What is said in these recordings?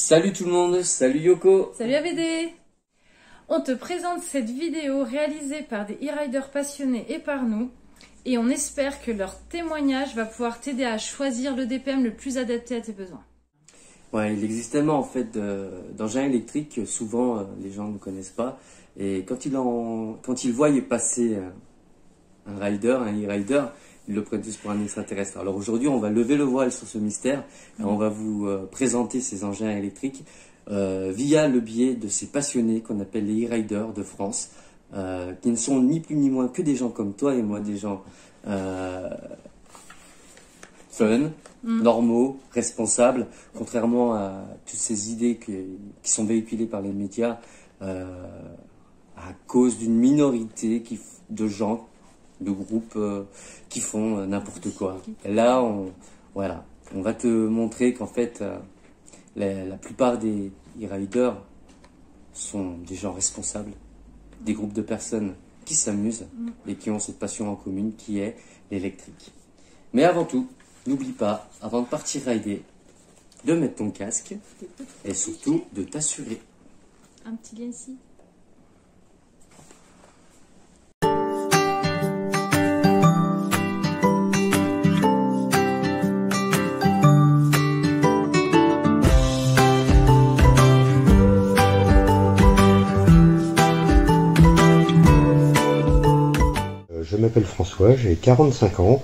Salut tout le monde, salut Yoko. Salut AVD. On te présente cette vidéo réalisée par des e-riders passionnés et par nous. Et on espère que leur témoignage va pouvoir t'aider à choisir le DPM le plus adapté à tes besoins. Ouais, il existe tellement en fait d'engins électriques que souvent les gens ne connaissent pas. Et quand ils voient passer un e-rider, ils le prennent tous pour un extraterrestre. Alors aujourd'hui, on va lever le voile sur ce mystère et on va vous présenter ces engins électriques via le biais de ces passionnés qu'on appelle les e-riders de France, qui ne sont ni plus ni moins que des gens comme toi et moi, des gens fun, normaux, responsables, contrairement à toutes ces idées qui sont véhiculées par les médias à cause d'une minorité de gens, de groupes qui font n'importe quoi. Et là, on va te montrer qu'en fait, la plupart des e-riders sont des gens responsables, des groupes de personnes qui s'amusent et qui ont cette passion en commune qui est l'électrique. Mais avant tout, n'oublie pas, avant de partir rider, de mettre ton casque et surtout de t'assurer. Un petit lien ici. Je m'appelle François, j'ai 45 ans,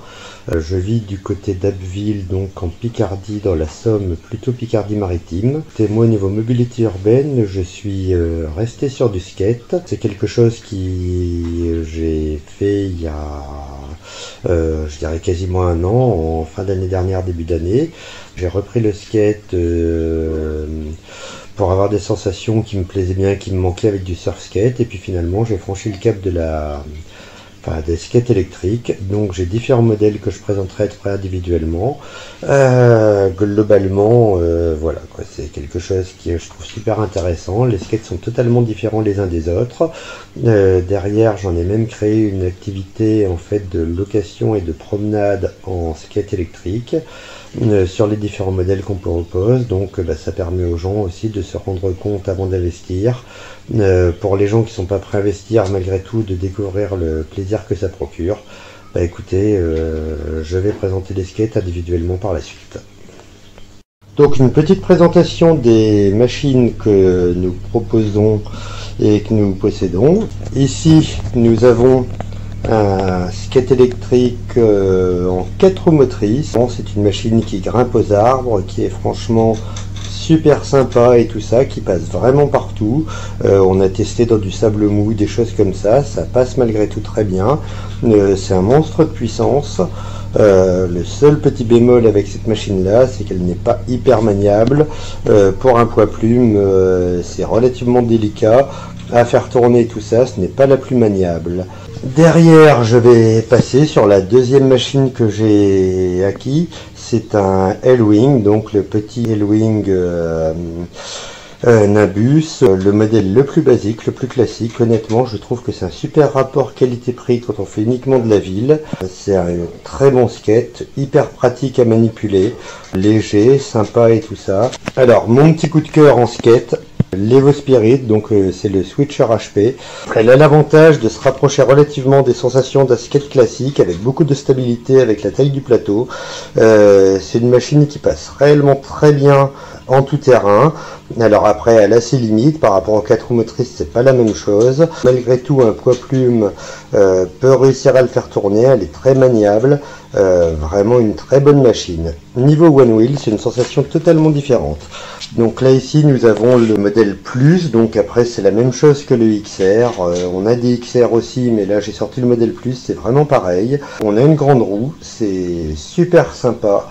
je vis du côté d'Abbeville, donc en Picardie, dans la Somme, plutôt Picardie-Maritime. Et moi, au niveau mobilité urbaine, je suis resté sur du skate. C'est quelque chose qui j'ai fait il y a, je dirais quasiment un an, en fin d'année dernière, début d'année. J'ai repris le skate pour avoir des sensations qui me plaisaient bien, qui me manquaient avec du surf skate. Et puis finalement, j'ai franchi le cap des skates électriques. Donc j'ai différents modèles que je présenterai très individuellement. Globalement, voilà quoi, c'est quelque chose qui je trouve super intéressant. Les skates sont totalement différents les uns des autres. Derrière, j'en ai même créé une activité en fait de location et de promenade en skate électrique. Sur les différents modèles qu'on propose, donc ça permet aux gens aussi de se rendre compte avant d'investir, pour les gens qui sont pas prêts à investir malgré tout, de découvrir le plaisir que ça procure. Écoutez, je vais présenter les skates individuellement par la suite. Donc une petite présentation des machines que nous proposons et que nous possédons. Ici nous avons un skate électrique en 4 roues motrices. C'est une machine qui grimpe aux arbres, qui est franchement super sympa et tout ça, qui passe vraiment partout. On a testé dans du sable mou, des choses comme ça passe malgré tout très bien. C'est un monstre de puissance. Le seul petit bémol avec cette machine là, c'est qu'elle n'est pas hyper maniable. Pour un poids plume, c'est relativement délicat à faire tourner tout ça, ce n'est pas la plus maniable. Derrière, je vais passer sur la deuxième machine que j'ai acquis. C'est un L-Wing, donc le petit L-Wing Nimbus, le modèle le plus basique, le plus classique. Honnêtement, je trouve que c'est un super rapport qualité-prix quand on fait uniquement de la ville. C'est un très bon skate, hyper pratique à manipuler, léger, sympa et tout ça. Alors, mon petit coup de cœur en skate, l'Evo Spirit, donc c'est le switcher HP. Elle a l'avantage de se rapprocher relativement des sensations d'un skate classique, avec beaucoup de stabilité avec la taille du plateau. C'est une machine qui passe réellement très bien en tout terrain. Alors après, elle a ses limites par rapport aux 4 roues motrices, c'est pas la même chose. Malgré tout, un poids plume peut réussir à le faire tourner. Elle est très maniable, vraiment une très bonne machine. Niveau one wheel, c'est une sensation totalement différente. Donc là ici, nous avons le modèle Plus. Donc après, c'est la même chose que le XR. On a des XR aussi, mais là j'ai sorti le modèle Plus. C'est vraiment pareil. On a une grande roue, c'est super sympa.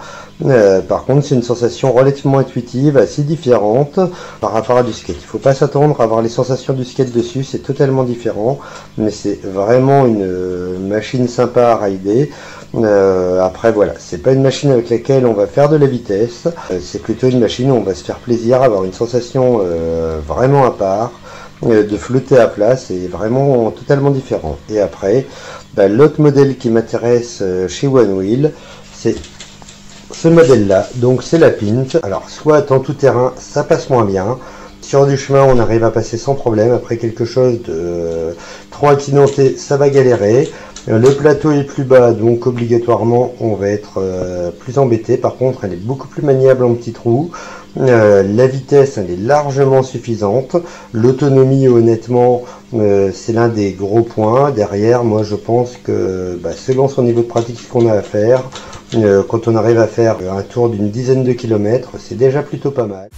Par contre, c'est une sensation relativement intuitive, assez différente par rapport à du skate. Il ne faut pas s'attendre à avoir les sensations du skate dessus, c'est totalement différent, mais c'est vraiment une machine sympa à rider. Après voilà, c'est pas une machine avec laquelle on va faire de la vitesse, c'est plutôt une machine où on va se faire plaisir, avoir une sensation vraiment à part, de flotter à plat, c'est vraiment totalement différent. Et après, l'autre modèle qui m'intéresse chez One Wheel, c'est ce modèle-là, donc c'est la Pint. Alors, soit en tout terrain, ça passe moins bien. Sur du chemin, on arrive à passer sans problème. Après quelque chose de trop accidenté, ça va galérer. Le plateau est plus bas, donc obligatoirement, on va être plus embêté. Par contre, elle est beaucoup plus maniable en petits trous. La vitesse, elle est largement suffisante. L'autonomie, honnêtement, c'est l'un des gros points. Derrière, moi, je pense que selon son niveau de pratique, ce qu'on a à faire, quand on arrive à faire un tour d'une dizaine de kilomètres, c'est déjà plutôt pas mal.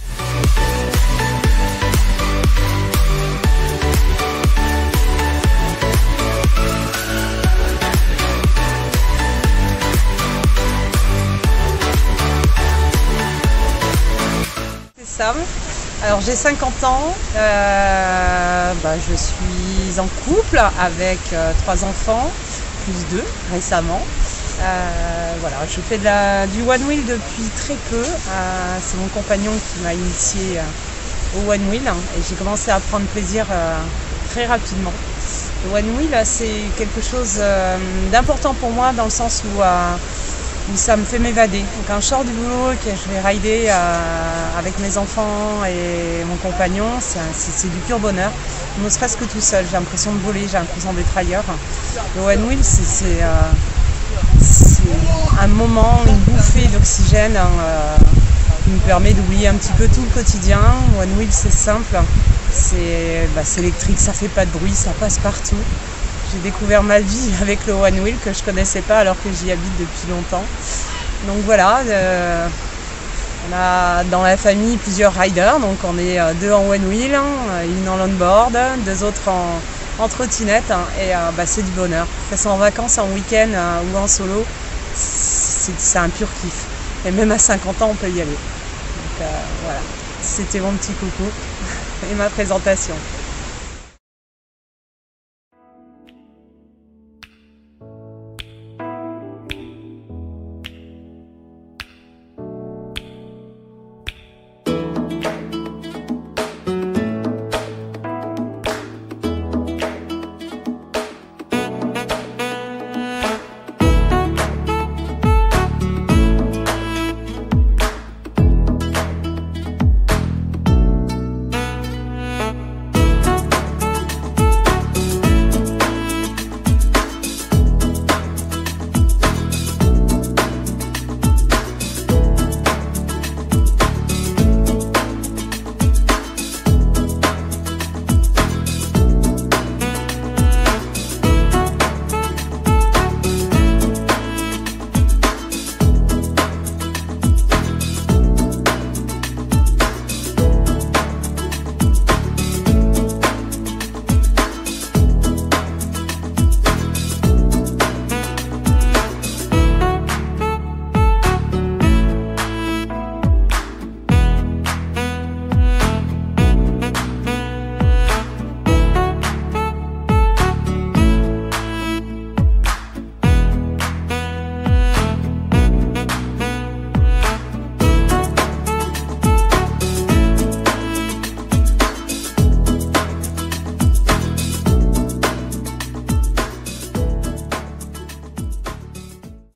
Alors j'ai 50 ans, je suis en couple avec 3 enfants, plus 2 récemment. Voilà, je fais du one wheel depuis très peu. C'est mon compagnon qui m'a initié au one wheel et j'ai commencé à prendre plaisir très rapidement. Le one wheel, c'est quelque chose d'important pour moi dans le sens où ça me fait m'évader. Quand je sors du boulot et que je vais rider avec mes enfants et mon compagnon, c'est du pur bonheur. Ne serait-ce que tout seul, j'ai l'impression de voler, j'ai l'impression d'être ailleurs. Le one wheel, c'est un moment, une bouffée d'oxygène qui me permet d'oublier un petit peu tout le quotidien. One wheel, c'est simple, c'est électrique, ça fait pas de bruit, ça passe partout. J'ai découvert ma vie avec le one wheel que je connaissais pas alors que j'y habite depuis longtemps. Donc voilà, on a dans la famille plusieurs riders, donc on est 2 en one wheel, une en longboard, 2 autres en trottinette, et c'est du bonheur. Que ce soit en vacances, en week-end ou en solo, c'est un pur kiff. Et même à 50 ans, on peut y aller. Donc voilà, c'était mon petit coucou et ma présentation.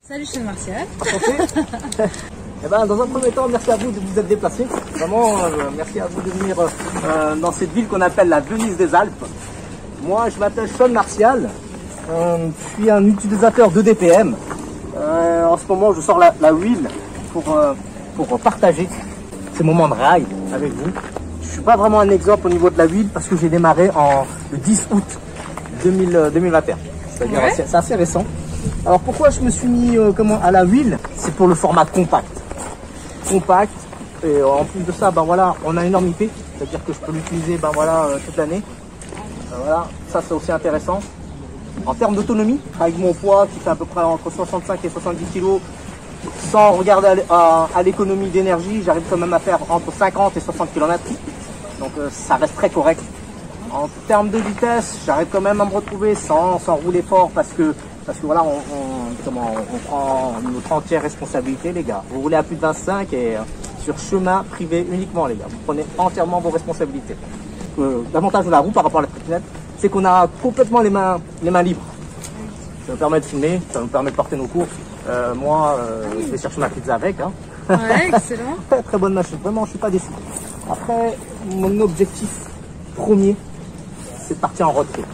Salut, je suis Martial. Dans un premier temps, merci à vous de vous être déplacé. Vraiment, merci à vous de venir dans cette ville qu'on appelle la Venise des Alpes. Moi, je m'appelle Sean Martial. Je suis un utilisateur de DPM. En ce moment, je sors la wheel pour partager ces moments de ride avec vous. Je ne suis pas vraiment un exemple au niveau de la wheel parce que j'ai démarré le 10 août 2021. C'est-à-dire c'est assez récent. Alors pourquoi je me suis mis à la wheel? C'est pour le format compact. Compact, et en plus de ça, on a une énorme IP, c'est-à-dire que je peux l'utiliser toute l'année. Voilà, ça c'est aussi intéressant. En termes d'autonomie, avec mon poids qui fait à peu près entre 65 et 70 kg, sans regarder à l'économie d'énergie, j'arrive quand même à faire entre 50 et 60 km. Donc ça reste très correct. En termes de vitesse, j'arrive quand même à me retrouver sans rouler fort parce que voilà, on prend notre entière responsabilité, les gars. Vous roulez à plus de 25 et sur chemin privé uniquement, les gars. Vous prenez entièrement vos responsabilités. L'avantage de la roue par rapport à la trottinette, c'est qu'on a complètement les mains libres. Ça nous permet de filmer, ça nous permet de porter nos courses. Moi, je vais chercher ma pizza avec. Hein. Ouais, excellent. Très bonne machine, vraiment, je suis pas déçu. Après, mon objectif premier, c'est de partir en road trip.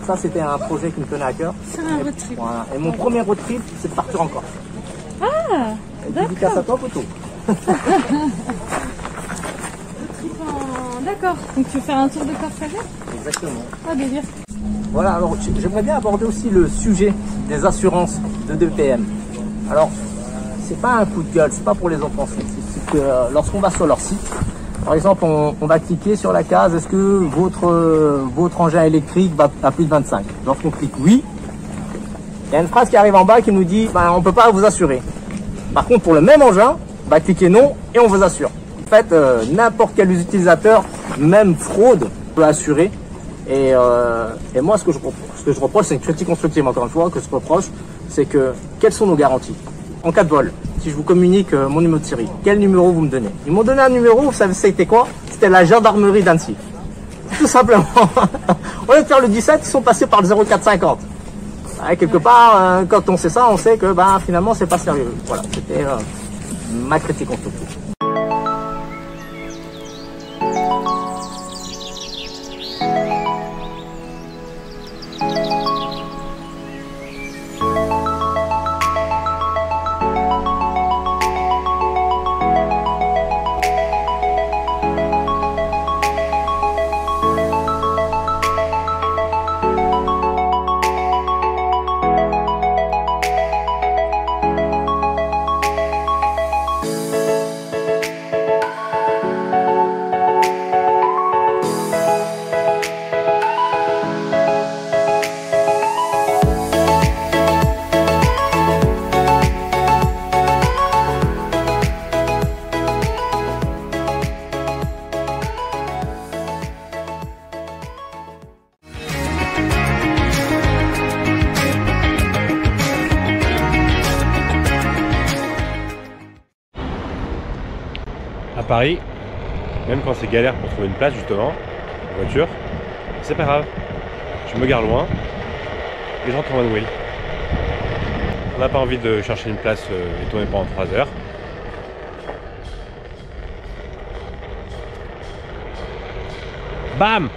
Ça, c'était un projet qui me tenait à cœur. C'est un road trip. Voilà. Et mon premier road trip, c'est de partir en Corse. Ah, Dédicace à toi, Poto. D'accord, donc tu veux faire un tour de Corse avec? Exactement. Ah, délire. Voilà, alors j'aimerais bien aborder aussi le sujet des assurances de DPM. Alors, c'est pas un coup de gueule, c'est pas pour les offenser. C'est que lorsqu'on va sur leur site, par exemple, on va cliquer sur la case, est-ce que votre engin électrique va à plus de 25? Lorsqu'on clique oui, il y a une phrase qui arrive en bas qui nous dit, on ne peut pas vous assurer. Par contre, pour le même engin, cliquez non et on vous assure. En fait, n'importe quel utilisateur, même fraude, peut assurer. Et moi, ce que je reproche, c'est une critique constructive, encore une fois, que je reproche, c'est que, quelles sont nos garanties? En cas de vol, si je vous communique mon numéro de série, quel numéro vous me donnez? Ils m'ont donné un numéro, vous savez c'était quoi? C'était la gendarmerie d'Annecy. Tout simplement. Au lieu de faire le 17, ils sont passés par le 0450. Quelque part, quand on sait ça, on sait que finalement, c'est pas sérieux. Voilà, c'était ma critique constructive. À Paris, même quand c'est galère pour trouver une place justement, en voiture, c'est pas grave. Je me gare loin et je rentre en one wheel. On n'a pas envie de chercher une place et tourner pendant 3 heures. Bam!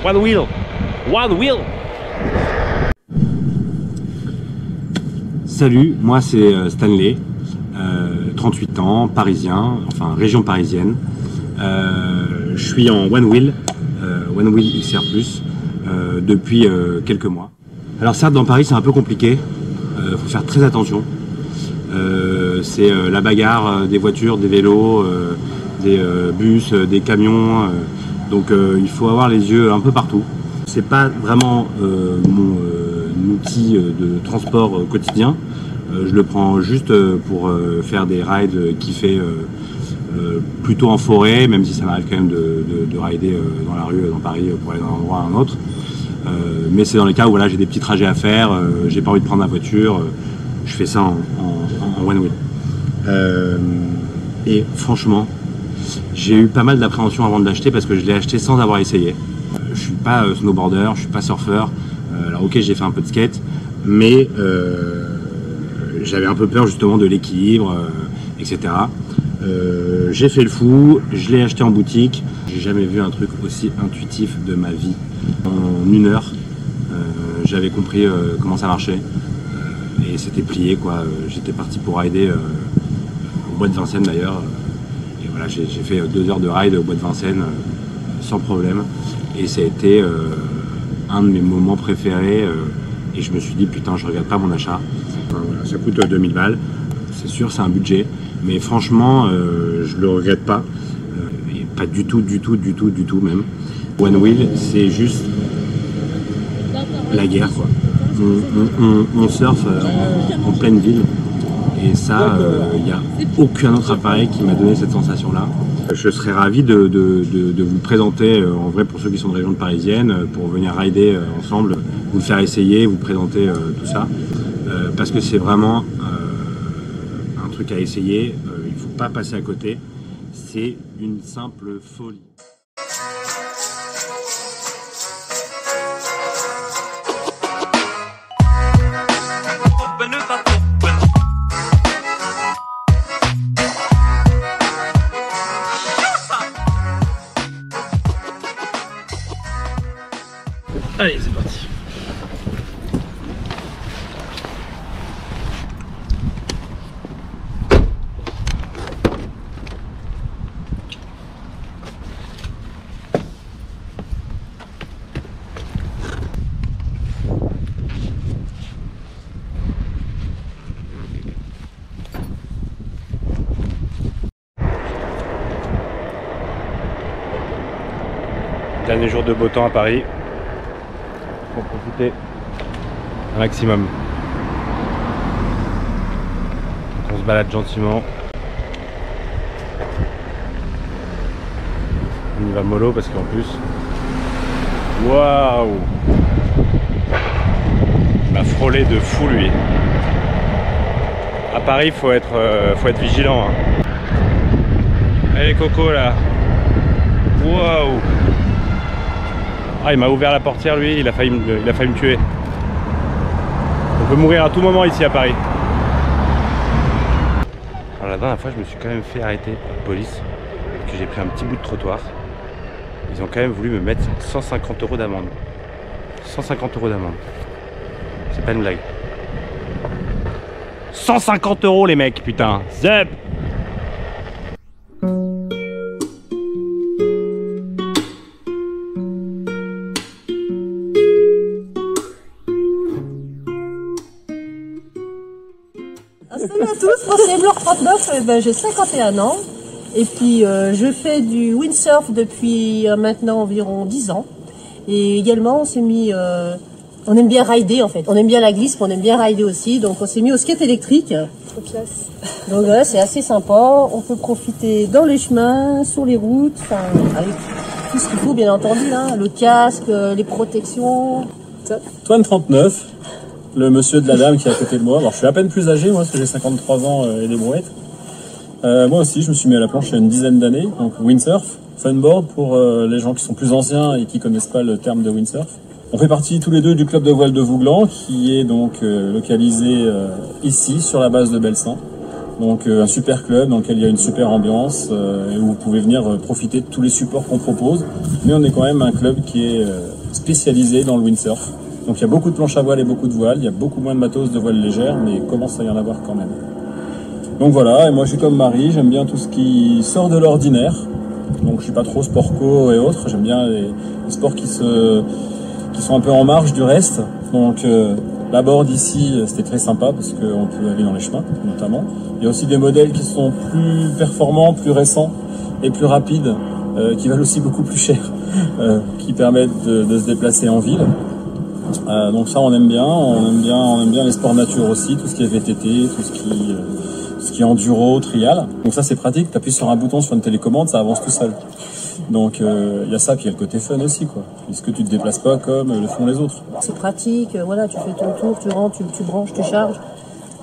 One wheel! One wheel! Salut, moi c'est Stanley, 38 ans, parisien, enfin région parisienne. Je suis en One Wheel XR+, depuis quelques mois. Alors certes, dans Paris c'est un peu compliqué, faut faire très attention. C'est la bagarre des voitures, des vélos, des bus, des camions, donc il faut avoir les yeux un peu partout. C'est pas vraiment mon outil de transport quotidien. Je le prends juste pour faire des rides kiffés plutôt en forêt, même si ça m'arrive quand même de rider dans la rue, dans Paris, pour aller d'un endroit à un autre. Mais c'est dans les cas où voilà, j'ai des petits trajets à faire, j'ai pas envie de prendre la voiture, je fais ça en one wheel. Et franchement, j'ai eu pas mal d'appréhension avant de l'acheter parce que je l'ai acheté sans avoir essayé. Je suis pas snowboarder, je suis pas surfeur. Alors ok, j'ai fait un peu de skate, mais j'avais un peu peur justement de l'équilibre, etc. J'ai fait le fou, je l'ai acheté en boutique. J'ai jamais vu un truc aussi intuitif de ma vie. En 1 heure, j'avais compris comment ça marchait et c'était plié quoi. J'étais parti pour rider au bois de Vincennes d'ailleurs. Et voilà, j'ai fait 2 heures de ride au bois de Vincennes sans problème. Et ça a été un de mes moments préférés. Et je me suis dit putain, je regrette pas mon achat. Enfin, voilà, ça coûte 2000 balles. C'est sûr, c'est un budget. Mais franchement, je le regrette pas. Et pas du tout même. One Wheel, c'est juste la guerre quoi. On surfe en pleine ville. Et ça, il n'y a aucun autre appareil qui m'a donné cette sensation-là. Je serais ravi de vous présenter, en vrai pour ceux qui sont de région parisienne, pour venir rider ensemble, vous le faire essayer, vous présenter tout ça. Parce que c'est vraiment un truc à essayer, il ne faut pas passer à côté. C'est une simple folie. Allez, c'est parti. Dernier jour de beau temps à Paris. Pour profiter un maximum. On se balade gentiment. On y va mollo parce qu'en plus, waouh, il m'a frôlé de fou lui. À Paris, faut être vigilant. Hein. Allez Coco là. Waouh. Ah, il m'a ouvert la portière lui, il a failli me tuer. On peut mourir à tout moment ici à Paris. Alors la dernière fois, je me suis quand même fait arrêter par la police parce que j'ai pris un petit bout de trottoir. Ils ont quand même voulu me mettre 150 € d'amende. 150 € d'amende. C'est pas une blague. 150 € les mecs, putain. Zep. Salut à tous, moi c'est Blur 39, j'ai 51 ans et puis je fais du windsurf depuis maintenant environ 10 ans et également on s'est mis, on aime bien rider en fait, on aime bien la glisse mais on aime bien rider aussi, donc on s'est mis au skate électrique. Trop classe. Donc voilà, c'est assez sympa, on peut profiter dans les chemins, sur les routes, enfin avec tout ce qu'il faut bien entendu, hein, le casque, les protections. Toine 39. Le monsieur de la dame qui est à côté de moi. Alors je suis à peine plus âgé moi parce que j'ai 53 ans et des brouettes. Moi aussi je me suis mis à la planche il y a une dizaine d'années, donc windsurf, funboard pour les gens qui sont plus anciens et qui connaissent pas le terme de windsurf. On fait partie tous les deux du club de voile de Vouglan qui est donc localisé ici sur la base de Belsan. Donc un super club dans lequel il y a une super ambiance et où vous pouvez venir profiter de tous les supports qu'on propose. Mais on est quand même un club qui est spécialisé dans le windsurf. Donc il y a beaucoup de planches à voile et beaucoup de voiles, il y a beaucoup moins de matos de voile légère, mais il commence à y en avoir quand même. Donc voilà, et moi je suis comme Marie, j'aime bien tout ce qui sort de l'ordinaire. Donc je suis pas trop sport-co et autres, j'aime bien les sports qui sont un peu en marge du reste. Donc la board ici, c'était très sympa parce qu'on peut aller dans les chemins notamment. Il y a aussi des modèles qui sont plus performants, plus récents et plus rapides, qui valent aussi beaucoup plus cher, qui permettent de se déplacer en ville. Donc ça on aime bien les sports nature aussi, tout ce qui est VTT, tout ce qui est enduro, trial. Donc ça c'est pratique, tu appuies sur un bouton sur une télécommande, ça avance tout seul. Donc il y a ça, puis il y a le côté fun aussi quoi, puisque tu te déplaces pas comme le font les autres. C'est pratique, voilà, tu fais ton tour, tu rentres, tu branches, tu charges.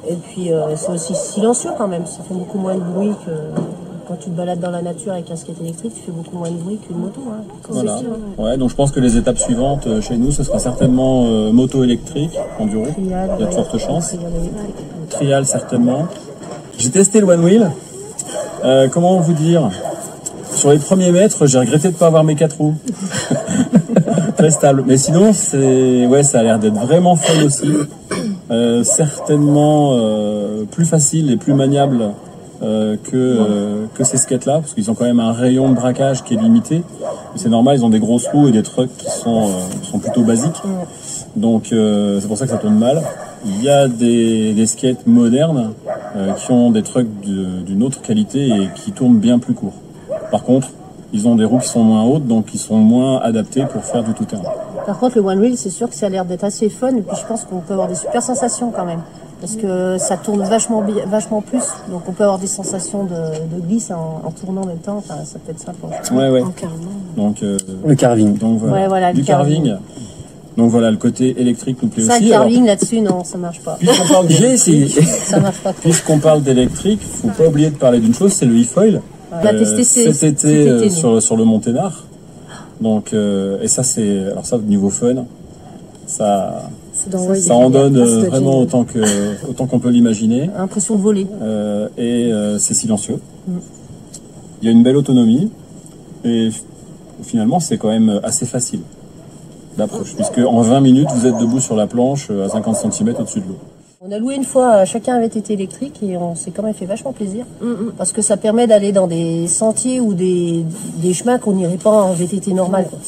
Et puis c'est aussi silencieux quand même, ça fait beaucoup moins de bruit que... Quand tu te balades dans la nature avec un skate électrique, tu fais beaucoup moins de bruit qu'une moto. Hein. Voilà. Ouais, donc je pense que les étapes suivantes chez nous, ce sera certainement moto électrique, enduro. Trial, il y a de fortes chances. Trial certainement. J'ai testé le One Wheel. Comment vous dire? Sur les premiers mètres, j'ai regretté de ne pas avoir mes 4 roues. Très stable. Mais sinon, ça a l'air d'être vraiment fun aussi. Certainement plus facile et plus maniable que ces skates là, parce qu'ils ont quand même un rayon de braquage qui est limité. C'est normal, ils ont des grosses roues et des trucks qui sont plutôt basiques. Donc c'est pour ça que ça tourne mal. Il y a des skates modernes qui ont des trucks d'une autre qualité et qui tournent bien plus court. Par contre, ils ont des roues qui sont moins hautes, donc qui sont moins adaptées pour faire du tout-terrain. Par contre, le One Wheel, c'est sûr que ça a l'air d'être assez fun, et puis je pense qu'on peut avoir des super sensations quand même. Parce que ça tourne vachement plus, donc on peut avoir des sensations de glisse en tournant en même temps, enfin, ça peut être sympa. Ouais. Donc, le carving. Donc voilà, ouais, voilà du carving. Donc voilà, le côté électrique nous plaît ça, aussi. Le carving là-dessus, non, ça marche pas. Puisqu'on parle d'électrique, ça marche pas. Puisqu'on parle d'électrique, faut pas oublier de parler d'une chose, c'est le e-foil. On l'a testé cet été sur le Mont Ténard. Donc et ça c'est, alors ça niveau fun, ça en donne vraiment autant qu'on peut l'imaginer. Impression de voler. Et c'est silencieux. Il y a une belle autonomie et finalement c'est quand même assez facile. d'approche, puisque en 20 minutes, vous êtes debout sur la planche à 50 cm au-dessus de l'eau. On a loué une fois, chacun avait été électrique et on s'est quand même fait vachement plaisir. Parce que ça permet d'aller dans des sentiers ou des chemins qu'on n'irait pas en VTT normal, quoi.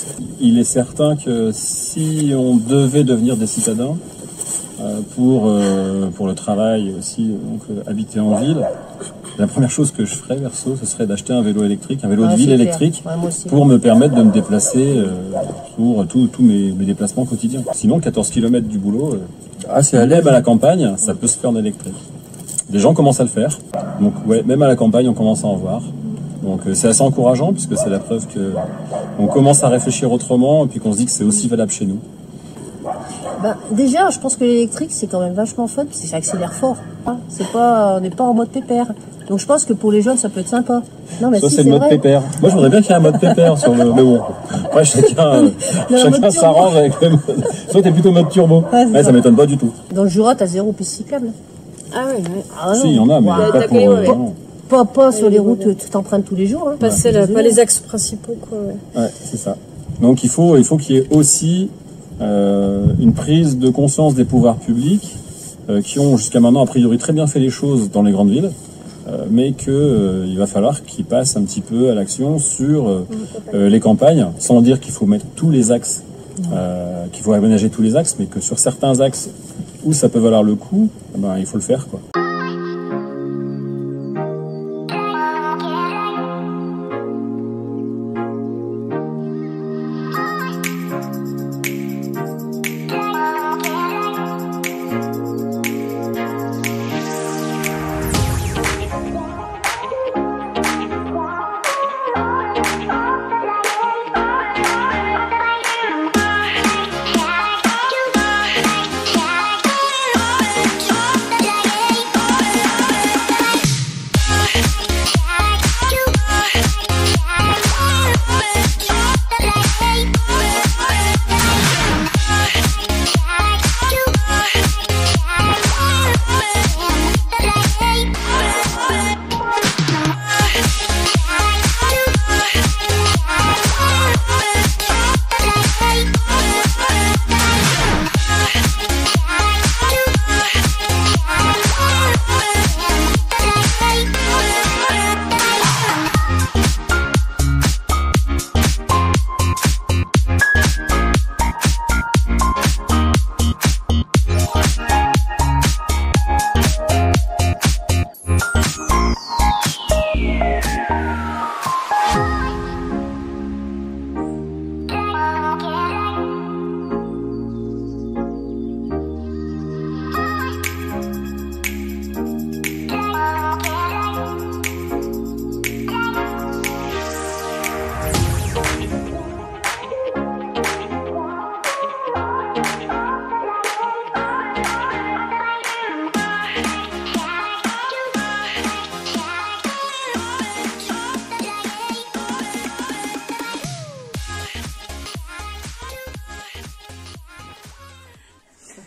Il est certain que si on devait devenir des citadins, pour le travail aussi, donc habiter en ville, la première chose que je ferais, perso, ce serait d'acheter un vélo électrique, un vélo de ville électrique, pour me permettre de me déplacer pour tous mes déplacements quotidiens. Sinon, 14 km du boulot, si elle aime à la campagne, ça peut se faire en électrique. Les gens commencent à le faire, donc ouais, même à la campagne, on commence à en voir. Donc c'est assez encourageant, puisque c'est la preuve qu'on commence à réfléchir autrement, et puis qu'on se dit que c'est aussi valable chez nous. Ben, déjà, je pense que l'électrique, c'est quand même vachement fun, parce que ça accélère fort. On n'est pas en mode pépère. Donc je pense que pour les jeunes, ça peut être sympa. Non, mais ça, si, c'est le mode pépère. Moi, je voudrais bien qu'il y ait un mode pépère sur le... Mais bon, après, chacun s'arrange avec le mode... Toi, t'es plutôt mode turbo. Ouais, ça m'étonne pas du tout. Dans le Jura, t'as 0 piste cyclable. Ah ouais, ouais. Ah, si, il y en a, mais pas sur les routes que tu t'empruntes tous les jours. Hein. Pas les axes principaux, quoi. Ouais, c'est ça. Donc il faut qu'il y ait aussi une prise de conscience des pouvoirs publics qui ont jusqu'à maintenant a priori très bien fait les choses dans les grandes villes, mais il va falloir qu'ils passent un petit peu à l'action sur les campagnes, sans dire qu'il faut mettre tous les axes, qu'il faut aménager tous les axes, mais que sur certains axes où ça peut valoir le coup, il faut le faire, quoi.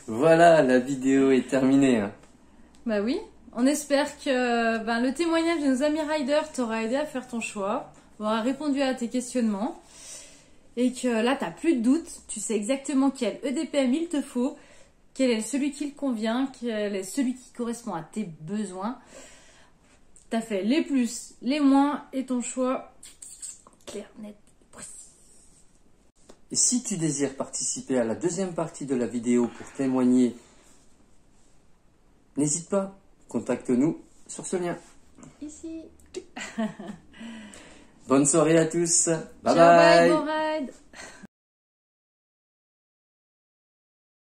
Voilà, la vidéo est terminée. Bah oui, on espère que le témoignage de nos amis riders t'aura aidé à faire ton choix, aura répondu à tes questionnements, et que là t'as plus de doute, tu sais exactement quel EDPM il te faut, quel est celui qui te convient, quel est celui qui correspond à tes besoins. T'as fait les plus, les moins, et ton choix clair, net, précis. Et si tu désires participer à la deuxième partie de la vidéo pour témoigner, n'hésite pas, contacte-nous sur ce lien. Ici. Bonne soirée à tous. Bye Ciao, bye. bye, bon ride.